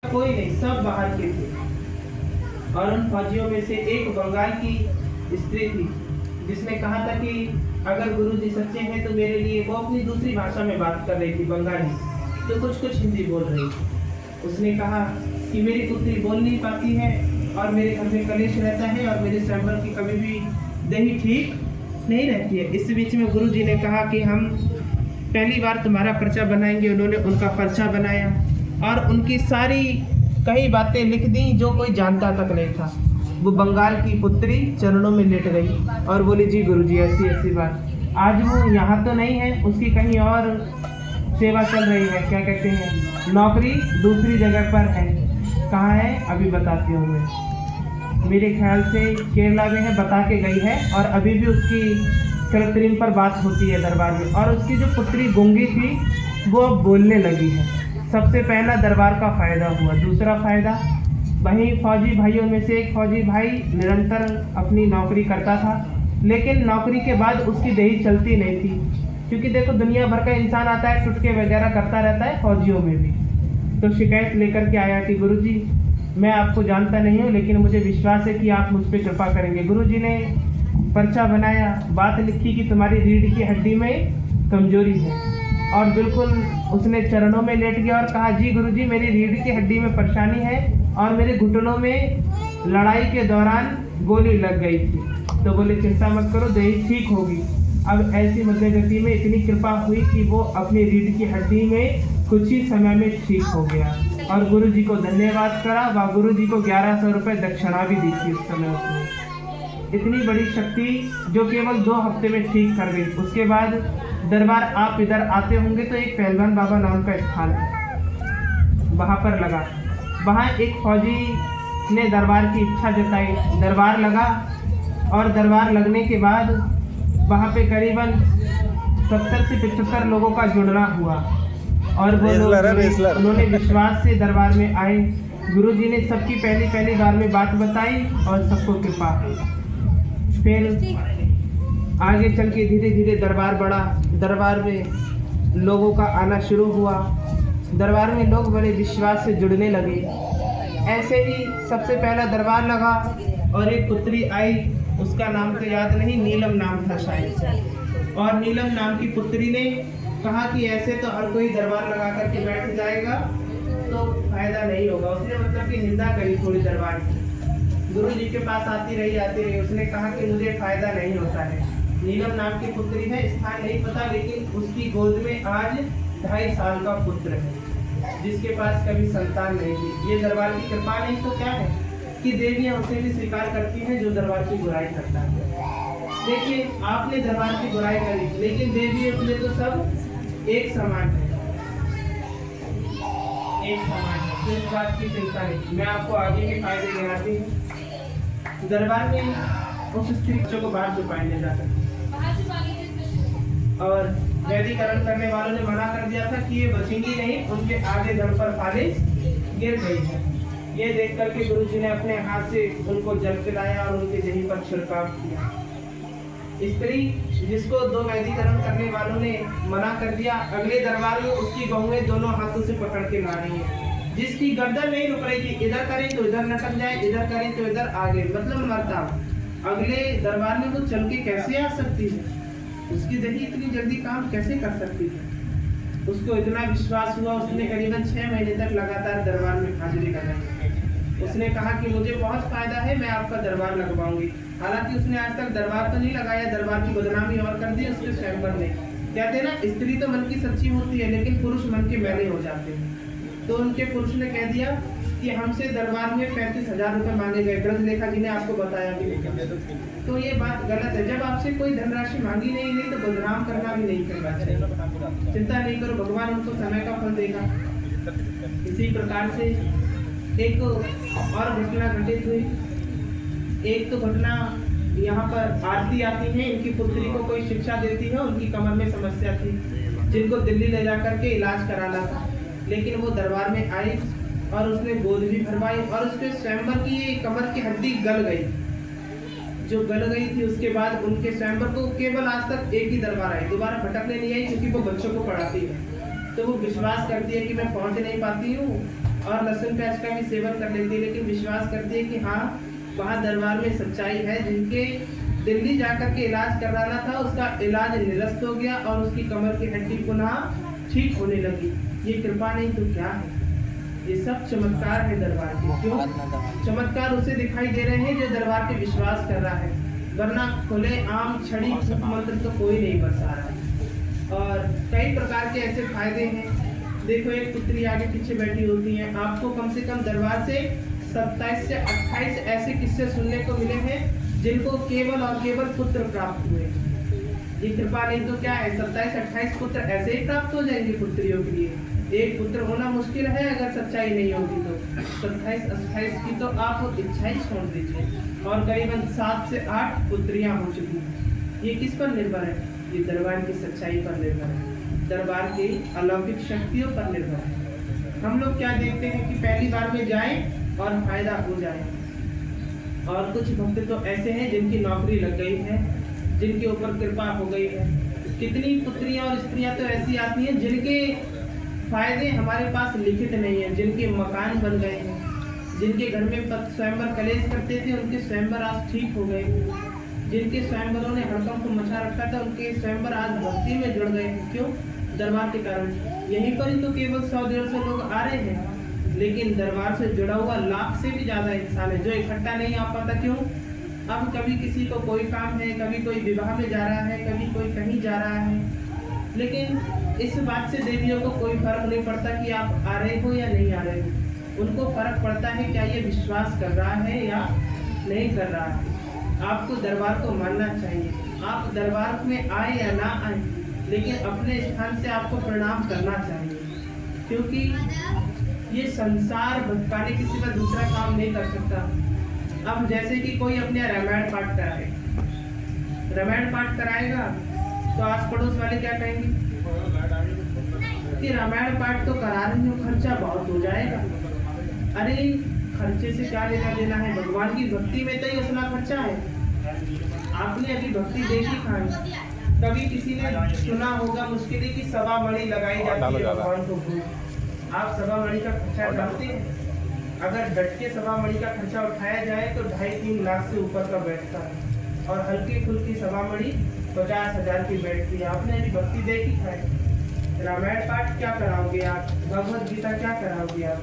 कोई नहीं, सब बाहर के थे। और उन फौजियों में से एक बंगाल की स्त्री थी जिसने कहा था कि अगर गुरुजी सच्चे हैं तो मेरे लिए, वो अपनी दूसरी भाषा में बात कर रही थी, बंगाली, तो कुछ कुछ हिंदी बोल रही थी। उसने कहा कि मेरी पुत्री बोल नहीं पाती है और मेरे घर में कलेश रहता है और मेरे स्वयंवर की कभी भी दही ठीक नहीं रहती है। इस बीच में गुरुजी ने कहा कि हम पहली बार तुम्हारा पर्चा बनाएंगे। उन्होंने उनका पर्चा बनाया और उनकी सारी कई बातें लिख दी जो कोई जानता तक नहीं था। वो बंगाल की पुत्री चरणों में लेट गई और बोली, जी गुरुजी ऐसी ऐसी बात। आज वो यहाँ तो नहीं है, उसकी कहीं और सेवा चल रही है, क्या कहते हैं, नौकरी दूसरी जगह पर है। कहाँ है अभी बताती हूँ मैं। मेरे ख्याल से केरला में है, बता के गई है। और अभी भी उसकी कृत्रिम पर बात होती है दरबार में। और उसकी जो पुत्री गूंगी थी वो अब बोलने लगी है। सबसे पहला दरबार का फ़ायदा हुआ। दूसरा फ़ायदा, वहीं फौजी भाइयों में से एक फौजी भाई निरंतर अपनी नौकरी करता था, लेकिन नौकरी के बाद उसकी देही चलती नहीं थी। क्योंकि देखो दुनिया भर का इंसान आता है, टुटके वगैरह करता रहता है, फौजियों में भी। तो शिकायत लेकर के आया कि गुरुजी मैं आपको जानता नहीं हूँ, लेकिन मुझे विश्वास है कि आप मुझ पर कृपा करेंगे। गुरुजी ने पर्चा बनाया, बात लिखी कि तुम्हारी रीढ़ की हड्डी में कमजोरी है। और बिल्कुल उसने चरणों में लेट गया और कहा, जी गुरुजी मेरी रीढ़ की हड्डी में परेशानी है और मेरे घुटनों में लड़ाई के दौरान गोली लग गई थी। तो बोले चिंता मत करो, देही ठीक होगी। अब ऐसी मध्यगति में इतनी कृपा हुई कि वो अपनी रीढ़ की हड्डी में कुछ ही समय में ठीक हो गया। और गुरुजी को धन्यवाद करा व गुरुजी को 1100 रुपये दक्षिणा भी दी थी उस समय उसने। इतनी बड़ी शक्ति जो केवल 2 हफ्ते में ठीक कर गई। उसके बाद दरबार आप इधर आते होंगे तो एक पहलवान बाबा नाम का स्थान है, वहाँ पर लगा। वहाँ एक फौजी ने दरबार की इच्छा जताई, दरबार लगा। और दरबार लगने के बाद वहाँ पे करीबन 70 से 75 लोगों का जुड़ना हुआ। और वो उन्होंने विश्वास से दरबार में आए। गुरुजी ने सबकी पहली बार में बात बताई और सबको कृपा हुई। फिर आगे चल के धीरे धीरे दरबार बढ़ा। दरबार में लोगों का आना शुरू हुआ। दरबार में लोग बड़े विश्वास से जुड़ने लगे। ऐसे ही सबसे पहला दरबार लगा और एक पुत्री आई, उसका नाम तो याद नहीं, नीलम नाम था शायद। और नीलम नाम की पुत्री ने कहा कि ऐसे तो हर कोई दरबार लगा करके बैठ जाएगा तो फायदा नहीं होगा। उसने मतलब कि निंदा करी थोड़ी दरबार की। गुरु जी के पास आती रही। उसने कहा कि मुझे फायदा नहीं होता है। नीलम नाम की पुत्री है, स्थान नहीं पता, लेकिन उसकी गोद में आज 2.5 साल का पुत्र है जिसके पास कभी संतान नहीं थी। ये दरबार की कृपा नहीं तो क्या है कि देवियां उसे भी स्वीकार करती हैं जो दरबार की बुराई करता है। देखिए आपने दरबार की बुराई करी, लेकिन देवी उसमें तो सब एक समान है, एक समान है, तो इस बात की चिंता नहीं। मैं आपको आगे के फायदे गिनाती हूँ। दरबार में उस स्त्री बच्चों को बाहर छुपाए ले जाता है और वैदिकरण करने वालों ने मना कर दिया था कि ये बचेंगी नहीं, उनके आगे धड़ पर फालिश गिर गई है। ये देख करके गुरु जी ने अपने हाथ से उनको जल पिलाया और उनके देह पर छिड़काव किया। स्त्री जिसको 2 वैदिकरण करने वालों ने मना कर दिया, अगले दरबार में उसकी बहुएं दोनों हाथों से पकड़ के ला रही है। जिसकी गर्दन नहीं रुक रही थी, इधर करें तो इधर लटक जाए, इधर करें तो इधर आगे, मतलब मरता। अगले दरबार में वो चल के कैसे आ सकती है? उसकी देही इतनी जल्दी काम कैसे कर सकती है? उसको इतना विश्वास हुआ, उसने करीबन 6 महीने तक लगातार दरबार में हाजिरी लगाई। उसने कहा कि मुझे बहुत फायदा है, मैं आपका दरबार लगवाऊंगी। हालांकि उसने आज तक दरबार तो नहीं लगाया, दरबार की बदनामी और कर दी उसके स्वयंवर ने। कहते हैं ना, स्त्री तो मन की सच्ची होती है लेकिन पुरुष मन के मैले हो जाते हैं। तो उनके पुरुष ने कह दिया कि हमसे दरबार में 35,000 रुपये मांगे गए। ब्रजलेखा जी ने आपको बताया भी नहीं। तो ये बात गलत है। जब आपसे कोई धनराशि मांगी नहीं गई तो बदनाम करना भी नहीं करना चाहिए। चिंता नहीं करो, भगवान उनको समय का फल देगा। इसी प्रकार से एक और घटना घटित हुई। एक तो घटना यहाँ पर आरती आती है, इनकी पुत्री को कोई शिक्षा देती है, उनकी कमर में समस्या थी जिनको दिल्ली ले जाकर के इलाज कराना था। लेकिन वो दरबार में आई और उसने गोद भी भरवाई और उसके स्वयंवर की ये कमर की हड्डी गल गई। जो गल गई थी उसके बाद उनके स्वयंवर को केवल आज तक एक ही दरबार आई, दोबारा भटकने नहीं आई, क्योंकि वो बच्चों को पढ़ाती है। तो वो विश्वास करती है कि मैं पहुंच नहीं पाती हूँ और लहसुन प्याज का भी सेवन कर लेती है, लेकिन विश्वास करती है कि हाँ वहाँ दरबार में सच्चाई है। जिनके दिल्ली जाकर के इलाज कराना था उसका इलाज निरस्त हो गया और उसकी कमर की हड्डी पुनः ठीक होने लगी। ये कृपा नहीं तो क्या है? ये सब चमत्कार है दरबार के। क्यों चमत्कार उसे दिखाई दे रहे हैं जो दरबार पे विश्वास कर रहा है, वरना खुले आम छड़ी मंत्र तो कोई नहीं बरसा रहा है। और कई प्रकार के ऐसे फायदे हैं। देखो एक पुत्री आगे पीछे बैठी होती है, आपको कम से कम दरबार से 27 से 28 ऐसे किस्से सुनने को मिले हैं जिनको केवल और केवल पुत्र प्राप्त हुए। ये कृपा नहीं तो क्या है? 27-28 पुत्र ऐसे ही प्राप्त हो जाएंगे पुत्रियों के लिए। एक पुत्र होना मुश्किल है अगर सच्चाई नहीं होगी तो। 27-28 की तो आप इच्छा ही छोड़ दीजिए, और करीबन 7 से 8 पुत्रियां हो चुकी हैं। ये किस पर निर्भर है? ये दरबार की सच्चाई पर निर्भर है, दरबार की अलौकिक शक्तियों पर निर्भर है। हम लोग क्या देखते हैं कि पहली बार में जाएं और फायदा हो जाए, और कुछ भक्त तो ऐसे हैं जिनकी नौकरी लग गई है, जिनके ऊपर कृपा हो गई है। कितनी पुत्रियां और स्त्रियां तो ऐसी आती हैं जिनके फायदे हमारे पास लिखित नहीं है, जिनके मकान बन गए हैं, जिनके घर में स्वयंवर कलेश करते थे उनके स्वयंवर आज ठीक हो गए, जिनके स्वयंवरों ने हड़कंप मचा रखा था उनके स्वयंवर आज भक्ति में जुड़ गए हैं। क्यों? दरबार के कारण। यहीं पर ही तो केवल 100-150 लोग आ रहे हैं, लेकिन दरबार से जुड़ा हुआ लाख से भी ज्यादा इंसान है जो इकट्ठा नहीं आ पाता। क्यों? अब कभी किसी को कोई काम है, कभी कोई विवाह में जा रहा है, कभी कोई कहीं जा रहा है, लेकिन इस बात से देवियों को कोई फर्क नहीं पड़ता कि आप आ रहे हो या नहीं आ रहे हो। उनको फर्क पड़ता है क्या ये विश्वास कर रहा है या नहीं कर रहा है। आपको दरबार को मानना चाहिए। आप दरबार में आए या ना आए, लेकिन अपने स्थान से आपको प्रणाम करना चाहिए, क्योंकि ये संसार भटकाने के सिवा दूसरा काम नहीं कर सकता। अब जैसे कि कोई अपने रामायण पाठ कराए, रामायण पाठ कराएगा तो आस पड़ोस वाले क्या कहेंगे कि रामायण पाठ तो करा रही हो, खर्चा बहुत हो जाएगा। अरे खर्चे से क्या लेना देना है? भगवान की भक्ति में तो ही असला खर्चा है। आपने अभी भक्ति देखी खाई? कभी किसी ने सुना होगा मुश्किल की सवा मणि लगाई जाती है भगवान को भोग। आप सवा मणि का खर्चा करते हैं? अगर डट के सवा मणि का खर्चा उठाया जाए तो 2.5-3 लाख से ऊपर का बैठता है, और हल्की फुल्की सवा मणि 50,000 की बैठती है। आपने अभी भक्ति देखी है? रामायण पाठ क्या कराओगे आप? भगवत गीता क्या कराओगे आप?